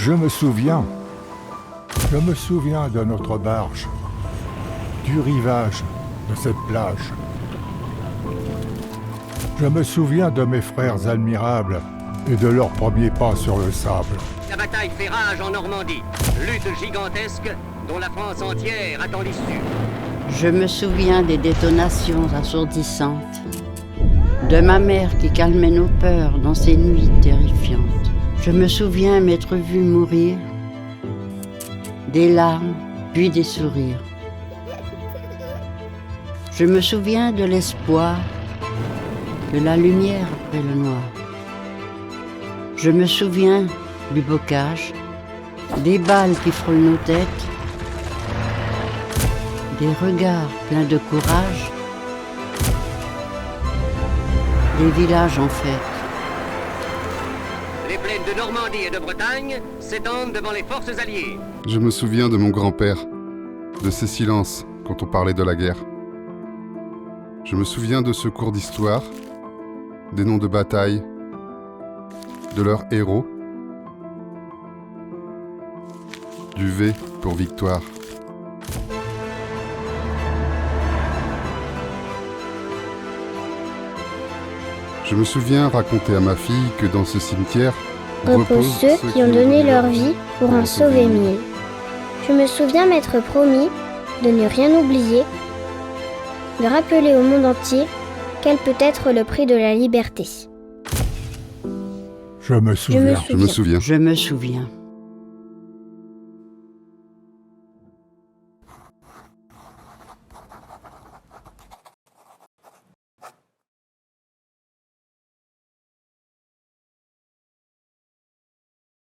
Je me souviens de notre barge, du rivage de cette plage. Je me souviens de mes frères admirables et de leurs premiers pas sur le sable. La bataille fait rage en Normandie. Lutte gigantesque dont la France entière attend l'issue. Je me souviens des détonations assourdissantes, de ma mère qui calmait nos peurs dans ces nuits terrifiantes. Je me souviens m'être vu mourir, des larmes puis des sourires. Je me souviens de l'espoir, de la lumière après le noir. Je me souviens du bocage, des balles qui frôlent nos têtes, des regards pleins de courage, des villages en fête. Les plaines de Normandie et de Bretagne s'étendent devant les forces alliées. Je me souviens de mon grand-père, de ses silences quand on parlait de la guerre. Je me souviens de ce cours d'histoire, des noms de bataille, de leurs héros, du V pour victoire. Je me souviens raconter à ma fille que dans ce cimetière reposent ceux qui ont donné leur vie pour en sauver mille. Je me souviens m'être promis de ne rien oublier, de rappeler au monde entier quel peut être le prix de la liberté. Je me souviens. Je me souviens. Je me souviens.